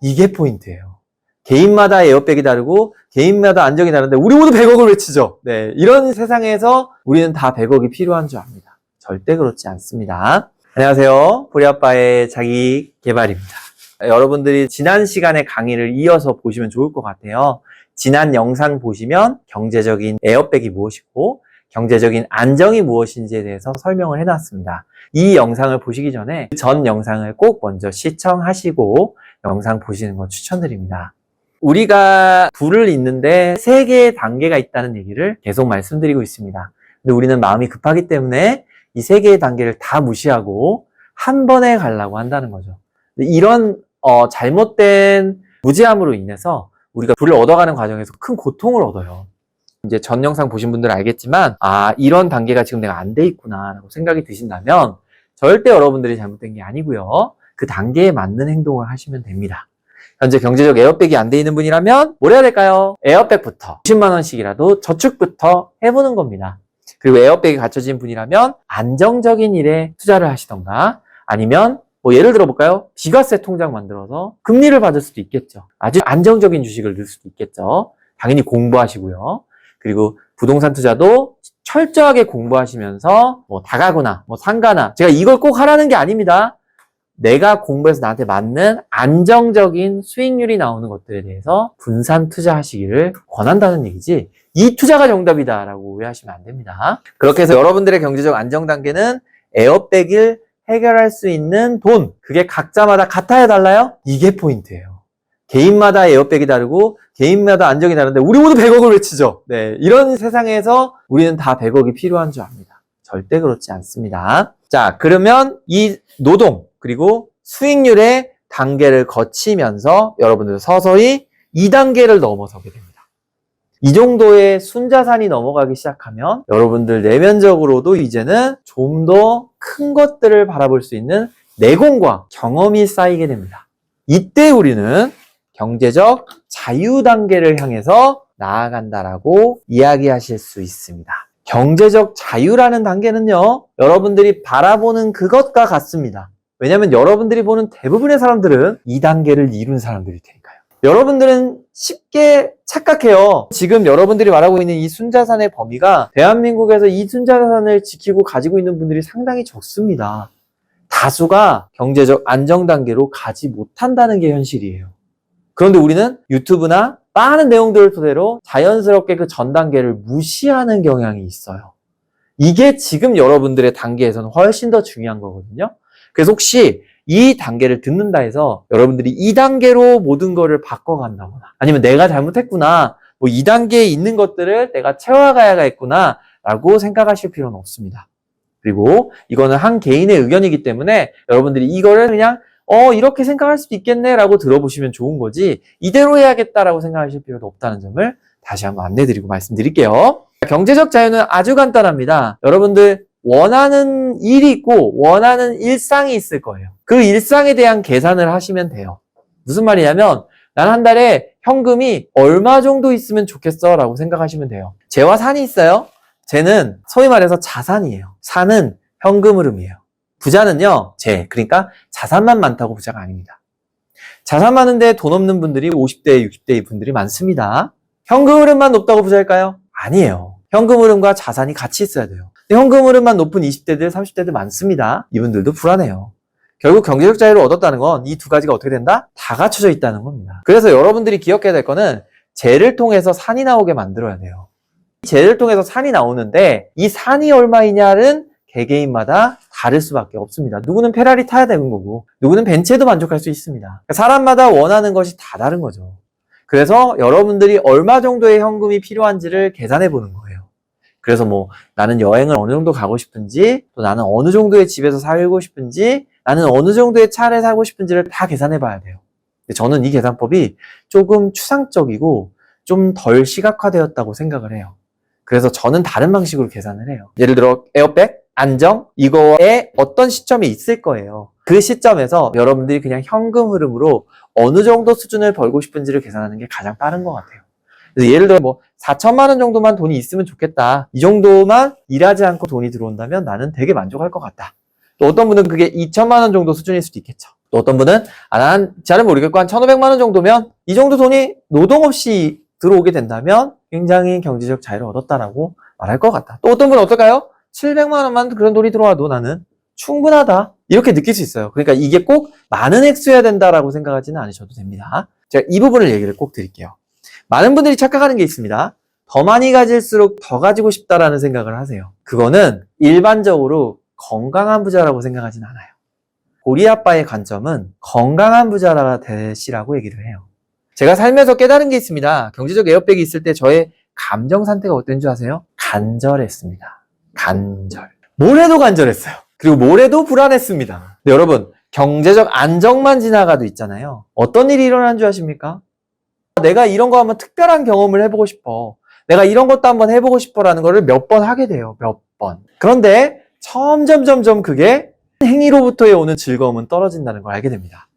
이게 포인트예요. 개인마다 에어백이 다르고 개인마다 안정이 다른데 우리 모두 100억을 외치죠. 네, 이런 세상에서 우리는 다 100억이 필요한 줄 압니다. 절대 그렇지 않습니다. 안녕하세요. 보리아빠의 자기계발입니다. 여러분들이 지난 시간의 강의를 이어서 보시면 좋을 것 같아요. 지난 영상 보시면 경제적인 에어백이 무엇이고 경제적인 안정이 무엇인지에 대해서 설명을 해놨습니다. 이 영상을 보시기 전에 전 영상을 꼭 먼저 시청하시고 영상 보시는 거 추천드립니다. 우리가 불을 잇는데 3개의 단계가 있다는 얘기를 계속 말씀드리고 있습니다. 근데 우리는 마음이 급하기 때문에 이 3개의 단계를 다 무시하고 한 번에 가려고 한다는 거죠. 이런 잘못된 무지함으로 인해서 우리가 불을 얻어가는 과정에서 큰 고통을 얻어요. 이제 전 영상 보신 분들은 알겠지만 이런 단계가 지금 내가 안 돼 있구나 라고 생각이 드신다면 절대 여러분들이 잘못된 게 아니고요. 그 단계에 맞는 행동을 하시면 됩니다. 현재 경제적 에어백이 안 돼 있는 분이라면 뭘 해야 될까요? 에어백부터 50만 원씩이라도 저축부터 해보는 겁니다. 그리고 에어백이 갖춰진 분이라면 안정적인 일에 투자를 하시던가 아니면 예를 들어볼까요? 비과세 통장 만들어서 금리를 받을 수도 있겠죠. 아주 안정적인 주식을 넣을 수도 있겠죠. 당연히 공부하시고요. 그리고 부동산 투자도 철저하게 공부하시면서 다가구나, 상가나 제가 이걸 꼭 하라는 게 아닙니다. 내가 공부해서 나한테 맞는 안정적인 수익률이 나오는 것들에 대해서 분산 투자하시기를 권한다는 얘기지 이 투자가 정답이다라고 오해하시면 안 됩니다. 그렇게 해서 여러분들의 경제적 안정 단계는 에어백을 해결할 수 있는 돈, 그게 각자마다 같아야 달라요? 이게 포인트예요. 개인마다 에어백이 다르고 개인마다 안정이 다른데 우리 모두 100억을 외치죠. 네, 이런 세상에서 우리는 다 100억이 필요한 줄 압니다. 절대 그렇지 않습니다. 자, 그러면 이 노동 그리고 수익률의 단계를 거치면서 여러분들 서서히 2단계를 넘어서게 됩니다. 이 정도의 순자산이 넘어가기 시작하면 여러분들 내면적으로도 이제는 좀 더 큰 것들을 바라볼 수 있는 내공과 경험이 쌓이게 됩니다. 이때 우리는 경제적 자유 단계를 향해서 나아간다라고 이야기하실 수 있습니다. 경제적 자유라는 단계는요, 여러분들이 바라보는 그것과 같습니다. 왜냐하면 여러분들이 보는 대부분의 사람들은 이 단계를 이룬 사람들일 테니까요. 여러분들은 쉽게 착각해요. 지금 여러분들이 말하고 있는 이 순자산의 범위가 대한민국에서 이 순자산을 지키고 가지고 있는 분들이 상당히 적습니다. 다수가 경제적 안정 단계로 가지 못한다는 게 현실이에요. 그런데 우리는 유튜브나 많은 내용들을 토대로 자연스럽게 그 전 단계를 무시하는 경향이 있어요. 이게 지금 여러분들의 단계에서는 훨씬 더 중요한 거거든요. 그래서 혹시 이 단계를 듣는다 해서 여러분들이 2단계로 모든 거를 바꿔간다거나 아니면 내가 잘못했구나, 2단계에 있는 것들을 내가 채워가야겠구나 라고 생각하실 필요는 없습니다. 그리고 이거는 한 개인의 의견이기 때문에 여러분들이 이거를 그냥 이렇게 생각할 수도 있겠네 라고 들어보시면 좋은 거지 이대로 해야겠다라고 생각하실 필요도 없다는 점을 다시 한번 안내드리고 말씀드릴게요. 경제적 자유는 아주 간단합니다. 여러분들 원하는 일이 있고 원하는 일상이 있을 거예요. 그 일상에 대한 계산을 하시면 돼요. 무슨 말이냐면 난 한 달에 현금이 얼마 정도 있으면 좋겠어 라고 생각하시면 돼요. 재와 산이 있어요. 재는 소위 말해서 자산이에요. 산은 현금 흐름이에요. 부자는요, 그러니까 자산만 많다고 부자가 아닙니다. 자산 많은데 돈 없는 분들이 50대, 60대 분들이 많습니다. 현금 흐름만 높다고 부자일까요? 아니에요. 현금 흐름과 자산이 같이 있어야 돼요. 현금 흐름만 높은 20대들, 30대들 많습니다. 이분들도 불안해요. 결국 경제적 자유를 얻었다는 건 이 두 가지가 어떻게 된다? 다 갖춰져 있다는 겁니다. 그래서 여러분들이 기억해야 될 거는 재를 통해서 산이 나오게 만들어야 돼요. 재를 통해서 산이 나오는데 이 산이 얼마이냐는 개개인마다 다를 수밖에 없습니다. 누구는 페라리 타야 되는 거고 누구는 벤츠에도 만족할 수 있습니다. 그러니까 사람마다 원하는 것이 다 다른 거죠. 그래서 여러분들이 얼마 정도의 현금이 필요한지를 계산해 보는 거예요. 그래서 나는 여행을 어느 정도 가고 싶은지, 또 나는 어느 정도의 집에서 살고 싶은지, 나는 어느 정도의 차를 사고 싶은지를 다 계산해 봐야 돼요. 근데 저는 이 계산법이 조금 추상적이고 좀 덜 시각화되었다고 생각을 해요. 그래서 저는 다른 방식으로 계산을 해요. 예를 들어 에어백, 안정, 이거에 어떤 시점이 있을 거예요. 그 시점에서 여러분들이 그냥 현금 흐름으로 어느 정도 수준을 벌고 싶은지를 계산하는 게 가장 빠른 것 같아요. 그래서 예를 들어 4천만 원 정도만 돈이 있으면 좋겠다. 이 정도만 일하지 않고 돈이 들어온다면 나는 되게 만족할 것 같다. 또 어떤 분은 그게 2천만 원 정도 수준일 수도 있겠죠. 또 어떤 분은 난 잘은 모르겠고 한 1,500만 원 정도면 이 정도 돈이 노동 없이 들어오게 된다면 굉장히 경제적 자유를 얻었다라고 말할 것 같다. 또 어떤 분은 어떨까요? 700만 원만 그런 돈이 들어와도 나는 충분하다. 이렇게 느낄 수 있어요. 그러니까 이게 꼭 많은 액수여야 된다라고 생각하지는 않으셔도 됩니다. 제가 이 부분을 얘기를 꼭 드릴게요. 많은 분들이 착각하는 게 있습니다. 더 많이 가질수록 더 가지고 싶다라는 생각을 하세요. 그거는 일반적으로 건강한 부자라고 생각하진 않아요. 우리 아빠의 관점은 건강한 부자가 되시라고 얘기를 해요. 제가 살면서 깨달은 게 있습니다. 경제적 에어백이 있을 때 저의 감정 상태가 어땠는 줄 아세요? 간절했습니다. 간절. 뭘 해도 간절했어요. 그리고 뭘 해도 불안했습니다. 근데 여러분, 경제적 안정만 지나가도 있잖아요. 어떤 일이 일어나는 줄 아십니까? 내가 이런 거 한번 특별한 경험을 해보고 싶어. 내가 이런 것도 한번 해보고 싶어라는 거를 몇 번 하게 돼요. 몇 번. 그런데 점점 그게 행위로부터의 오는 즐거움은 떨어진다는 걸 알게 됩니다.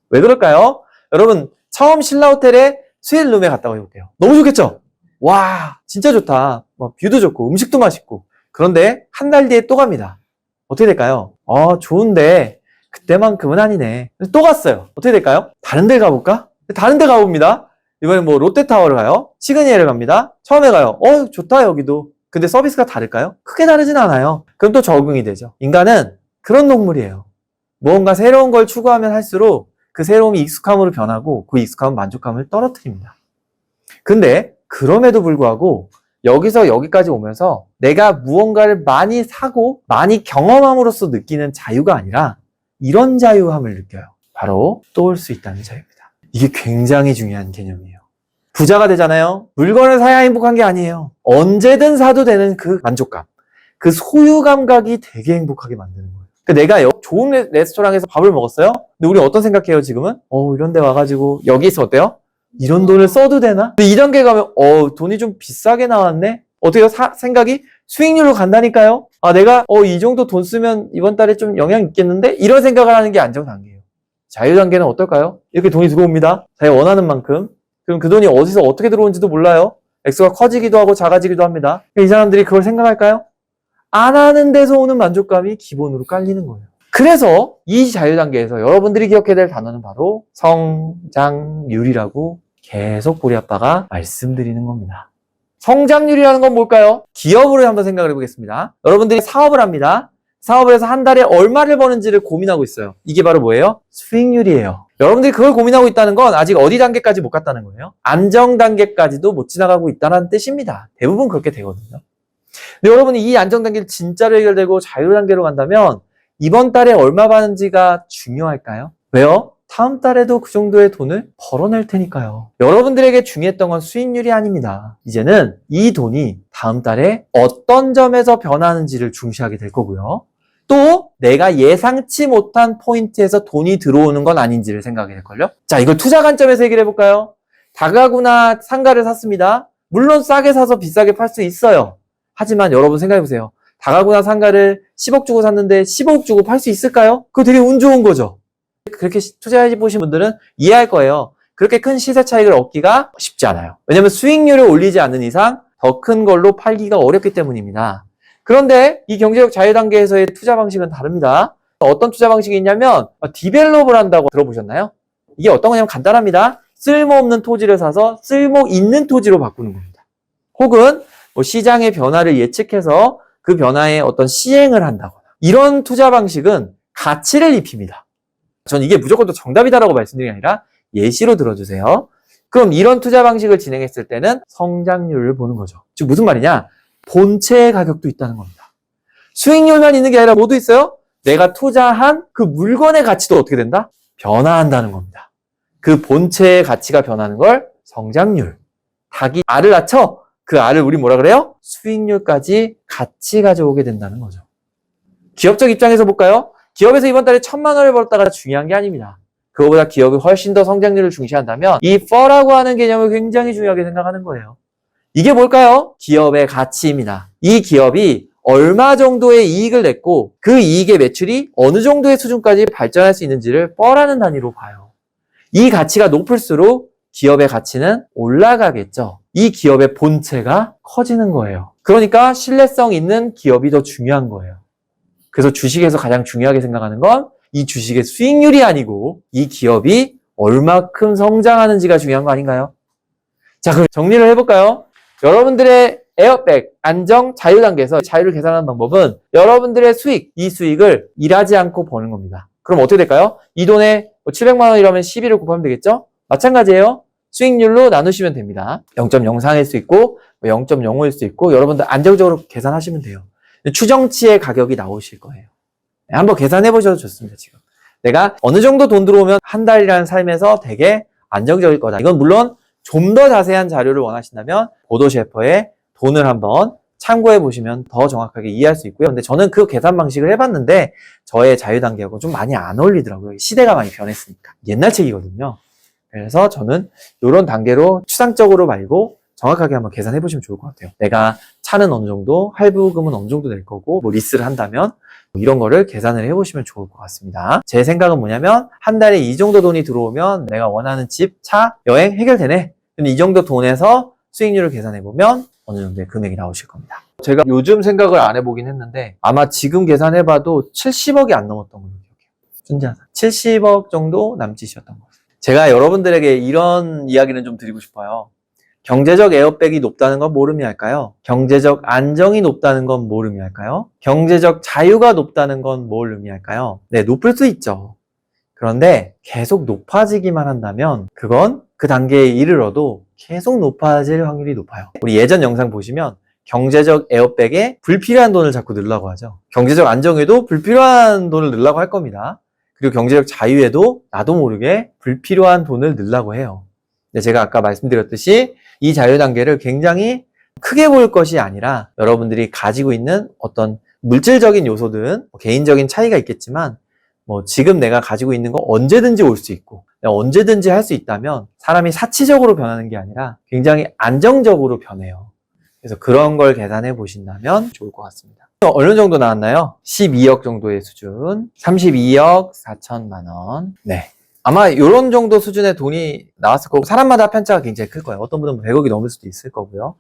왜 그럴까요? 여러분, 처음 신라호텔에 스윗룸에 갔다 와볼게요. 너무 좋겠죠? 와, 진짜 좋다. 뷰도 좋고 음식도 맛있고. 그런데 한 달 뒤에 또 갑니다. 어떻게 될까요? 좋은데 그때만큼은 아니네. 또 갔어요. 어떻게 될까요? 다른 데 가볼까? 다른 데 가봅니다. 이번엔 롯데타워를 가요. 시그니엘을 갑니다. 처음에 가요. 좋다 여기도. 근데 서비스가 다를까요? 크게 다르진 않아요. 그럼 또 적응이 되죠. 인간은 그런 동물이에요. 무언가 새로운 걸 추구하면 할수록 그 새로움이 익숙함으로 변하고 그 익숙함은 만족감을 떨어뜨립니다. 근데 그럼에도 불구하고 여기서 여기까지 오면서 내가 무언가를 많이 사고 많이 경험함으로써 느끼는 자유가 아니라 이런 자유함을 느껴요. 바로 또 올 수 있다는 자유입니다. 이게 굉장히 중요한 개념이에요. 부자가 되잖아요. 물건을 사야 행복한 게 아니에요. 언제든 사도 되는 그 만족감, 그 소유 감각이 되게 행복하게 만드는 거예요. 그러니까 내가 좋은 레스토랑에서 밥을 먹었어요. 근데 우리 어떤 생각해요 지금은? 이런 데 와가지고 여기 있으면 어때요? 이런 돈을 써도 되나? 근데 2단계 가면 돈이 좀 비싸게 나왔네? 어때요? 생각이 수익률로 간다니까요? 내가 이 정도 돈 쓰면 이번 달에 좀 영향 있겠는데? 이런 생각을 하는 게 안정 단계예요. 자유 단계는 어떨까요? 이렇게 돈이 들어옵니다. 자기가 원하는 만큼. 그럼 그 돈이 어디서 어떻게 들어오는지도 몰라요. 액수가 커지기도 하고 작아지기도 합니다. 이 사람들이 그걸 생각할까요? 안 하는 데서 오는 만족감이 기본으로 깔리는 거예요. 그래서 이 자유 단계에서 여러분들이 기억해야 될 단어는 바로 성장률이라고 계속 우리 아빠가 말씀드리는 겁니다. 성장률이라는 건 뭘까요? 기업으로 한번 생각을 해보겠습니다. 여러분들이 사업을 합니다. 사업을 해서 한 달에 얼마를 버는지를 고민하고 있어요. 이게 바로 뭐예요? 수익률이에요. 여러분들이 그걸 고민하고 있다는 건 아직 어디 단계까지 못 갔다는 거예요? 안정 단계까지도 못 지나가고 있다는 뜻입니다. 대부분 그렇게 되거든요. 근데 여러분이 이 안정 단계를 진짜로 해결되고 자유 단계로 간다면 이번 달에 얼마 받는지가 중요할까요? 왜요? 다음 달에도 그 정도의 돈을 벌어낼 테니까요. 여러분들에게 중요했던 건 수익률이 아닙니다. 이제는 이 돈이 다음 달에 어떤 점에서 변하는지를 중시하게 될 거고요. 또 내가 예상치 못한 포인트에서 돈이 들어오는 건 아닌지를 생각하게 될걸요. 자, 이걸 투자 관점에서 얘기를 해볼까요? 다가구나 상가를 샀습니다. 물론 싸게 사서 비싸게 팔 수 있어요. 하지만 여러분 생각해보세요. 다가구나 상가를 10억 주고 샀는데 15억 주고 팔 수 있을까요? 그거 되게 운 좋은 거죠. 그렇게 투자해보신 분들은 이해할 거예요. 그렇게 큰 시세 차익을 얻기가 쉽지 않아요. 왜냐하면 수익률을 올리지 않는 이상 더 큰 걸로 팔기가 어렵기 때문입니다. 그런데 이 경제적 자유 단계에서의 투자 방식은 다릅니다. 어떤 투자 방식이 있냐면 디벨롭을 한다고 들어보셨나요? 이게 어떤 거냐면 간단합니다. 쓸모없는 토지를 사서 쓸모 있는 토지로 바꾸는 겁니다. 혹은 시장의 변화를 예측해서 그 변화에 어떤 시행을 한다거나 이런 투자 방식은 가치를 입힙니다. 전 이게 무조건 또 정답이다라고 말씀드리는 게 아니라 예시로 들어주세요. 그럼 이런 투자 방식을 진행했을 때는 성장률을 보는 거죠. 즉 무슨 말이냐? 본체의 가격도 있다는 겁니다. 수익률만 있는 게 아니라 뭐도 있어요? 내가 투자한 그 물건의 가치도 어떻게 된다? 변화한다는 겁니다. 그 본체의 가치가 변하는 걸 성장률. 닭이 알을 낳죠? 그 알을 우리 뭐라 그래요? 수익률까지 같이 가져오게 된다는 거죠. 기업적 입장에서 볼까요? 기업에서 이번 달에 1,000만 원을 벌었다가 중요한 게 아닙니다. 그거보다 기업이 훨씬 더 성장률을 중시한다면 이 FO라고 하는 개념을 굉장히 중요하게 생각하는 거예요. 이게 뭘까요? 기업의 가치입니다. 이 기업이 얼마 정도의 이익을 냈고 그 이익의 매출이 어느 정도의 수준까지 발전할 수 있는지를 FO라는 단위로 봐요. 이 가치가 높을수록 기업의 가치는 올라가겠죠. 이 기업의 본체가 커지는 거예요. 그러니까 신뢰성 있는 기업이 더 중요한 거예요. 그래서 주식에서 가장 중요하게 생각하는 건 이 주식의 수익률이 아니고 이 기업이 얼마큼 성장하는지가 중요한 거 아닌가요? 자, 그럼 정리를 해볼까요? 여러분들의 에어백, 안정, 자유 단계에서 자유를 계산하는 방법은 여러분들의 수익, 이 수익을 일하지 않고 버는 겁니다. 그럼 어떻게 될까요? 이 돈에 700만 원이라면 12를 곱하면 되겠죠? 마찬가지예요. 수익률로 나누시면 됩니다. 0.04일 수 있고 0.05일 수 있고 여러분들 안정적으로 계산하시면 돼요. 추정치의 가격이 나오실 거예요. 한번 계산해 보셔도 좋습니다. 지금 내가 어느 정도 돈 들어오면 한 달이라는 삶에서 되게 안정적일 거다. 이건 물론 좀 더 자세한 자료를 원하신다면 보도 셰퍼의 돈을 한번 참고해 보시면 더 정확하게 이해할 수 있고요. 근데 저는 그 계산 방식을 해봤는데 저의 자유 단계하고 좀 많이 안 어울리더라고요. 시대가 많이 변했으니까. 옛날 책이거든요. 그래서 저는 이런 단계로 추상적으로 말고 정확하게 한번 계산해 보시면 좋을 것 같아요. 내가 차는 어느 정도, 할부금은 어느 정도 낼 거고, 뭐 리스를 한다면 이런 거를 계산을 해보시면 좋을 것 같습니다. 제 생각은 뭐냐면 한 달에 이 정도 돈이 들어오면 내가 원하는 집, 차, 여행 해결되네. 근데 이 정도 돈에서 수익률을 계산해보면 어느 정도의 금액이 나오실 겁니다. 제가 요즘 생각을 안 해보긴 했는데 아마 지금 계산해봐도 70억이 안 넘었던 걸로 기억해요. 순자산 70억 정도 남짓이었던 것 같아요. 제가 여러분들에게 이런 이야기는 좀 드리고 싶어요. 경제적 에어백이 높다는 건 뭘 의미할까요? 경제적 안정이 높다는 건 뭘 의미할까요? 경제적 자유가 높다는 건 뭘 의미할까요? 네, 높을 수 있죠. 그런데 계속 높아지기만 한다면 그건 그 단계에 이르러도 계속 높아질 확률이 높아요. 우리 예전 영상 보시면 경제적 에어백에 불필요한 돈을 자꾸 넣으려고 하죠. 경제적 안정에도 불필요한 돈을 넣으려고 할 겁니다. 그리고 경제적 자유에도 나도 모르게 불필요한 돈을 넣으려고 해요. 근데 제가 아까 말씀드렸듯이 이 자유 단계를 굉장히 크게 볼 것이 아니라 여러분들이 가지고 있는 어떤 물질적인 요소든 개인적인 차이가 있겠지만 지금 내가 가지고 있는 거 언제든지 올 수 있고 언제든지 할 수 있다면 사람이 사치적으로 변하는 게 아니라 굉장히 안정적으로 변해요. 그래서 그런 걸 계산해 보신다면 좋을 것 같습니다. 어느 정도 나왔나요? 12억 정도의 수준, 32억 4천만 원. 네. 아마 이런 정도 수준의 돈이 나왔을 거고 사람마다 편차가 굉장히 클 거예요. 어떤 분은 100억이 넘을 수도 있을 거고요.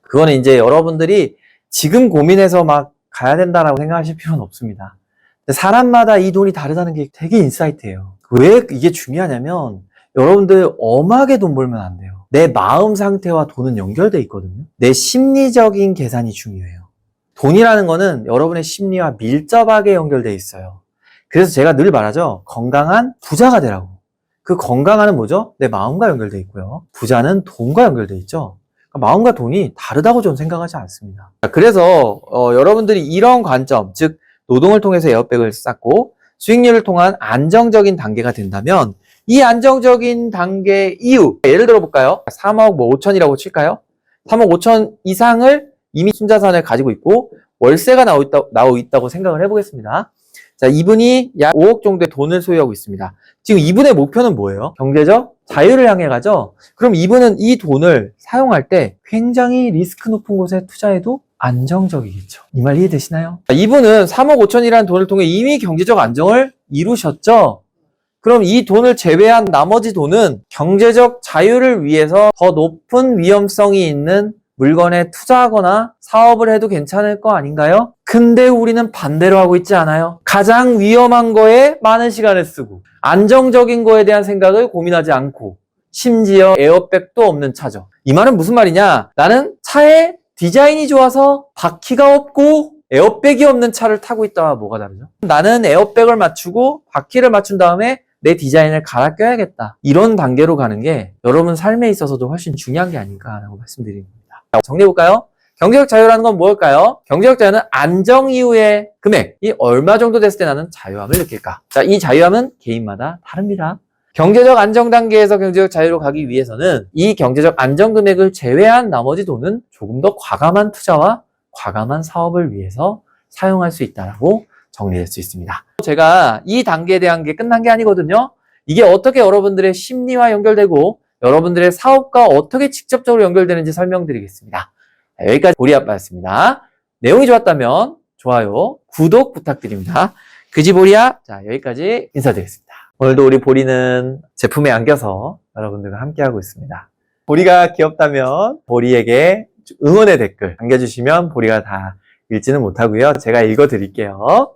그거는 이제 여러분들이 지금 고민해서 막 가야 된다라고 생각하실 필요는 없습니다. 사람마다 이 돈이 다르다는 게 되게 인사이트예요. 왜 이게 중요하냐면 여러분들 엄하게 돈 벌면 안 돼요. 내 마음 상태와 돈은 연결돼 있거든요. 내 심리적인 계산이 중요해요. 돈이라는 거는 여러분의 심리와 밀접하게 연결돼 있어요. 그래서 제가 늘 말하죠. 건강한 부자가 되라고. 그 건강한은 뭐죠? 내 마음과 연결돼 있고요. 부자는 돈과 연결돼 있죠. 그러니까 마음과 돈이 다르다고 저는 생각하지 않습니다. 그래서 여러분들이 이런 관점, 즉 노동을 통해서 에어백을 쌓고 수익률을 통한 안정적인 단계가 된다면 이 안정적인 단계 이후 예를 들어 볼까요? 3억 5천이라고 칠까요? 3억 5천 이상을 이미 순자산을 가지고 있고 월세가 나오고 있다고 생각을 해보겠습니다. 자, 이분이 약 5억 정도의 돈을 소유하고 있습니다. 지금 이분의 목표는 뭐예요? 경제적 자유를 향해 가죠? 그럼 이분은 이 돈을 사용할 때 굉장히 리스크 높은 곳에 투자해도 안정적이겠죠. 이 말 이해되시나요? 이분은 3억 5천이라는 돈을 통해 이미 경제적 안정을 이루셨죠? 그럼 이 돈을 제외한 나머지 돈은 경제적 자유를 위해서 더 높은 위험성이 있는 물건에 투자하거나 사업을 해도 괜찮을 거 아닌가요? 근데 우리는 반대로 하고 있지 않아요? 가장 위험한 거에 많은 시간을 쓰고 안정적인 거에 대한 생각을 고민하지 않고 심지어 에어백도 없는 차죠. 이 말은 무슨 말이냐? 나는 차에 디자인이 좋아서 바퀴가 없고 에어백이 없는 차를 타고 있다와 뭐가 다르죠? 나는 에어백을 맞추고 바퀴를 맞춘 다음에 내 디자인을 갈아 껴야겠다. 이런 단계로 가는 게 여러분 삶에 있어서도 훨씬 중요한 게 아닌가라고 말씀드립니다. 정리해볼까요? 경제적 자유라는 건 뭘까요? 경제적 자유는 안정 이후의 금액이 얼마 정도 됐을 때 나는 자유함을 느낄까? 자, 이 자유함은 개인마다 다릅니다. 경제적 안정 단계에서 경제적 자유로 가기 위해서는 이 경제적 안정 금액을 제외한 나머지 돈은 조금 더 과감한 투자와 과감한 사업을 위해서 사용할 수 있다라고 정리할 수 있습니다. 제가 이 단계에 대한 게 끝난 게 아니거든요. 이게 어떻게 여러분들의 심리와 연결되고 여러분들의 사업과 어떻게 직접적으로 연결되는지 설명드리겠습니다. 여기까지 보리아빠였습니다. 내용이 좋았다면 좋아요, 구독 부탁드립니다. 그지보리아, 자, 여기까지 인사드리겠습니다. 오늘도 우리 보리는 제품에 안겨서 여러분들과 함께하고 있습니다. 보리가 귀엽다면 보리에게 응원의 댓글 남겨주시면 보리가 다 읽지는 못하고요. 제가 읽어드릴게요.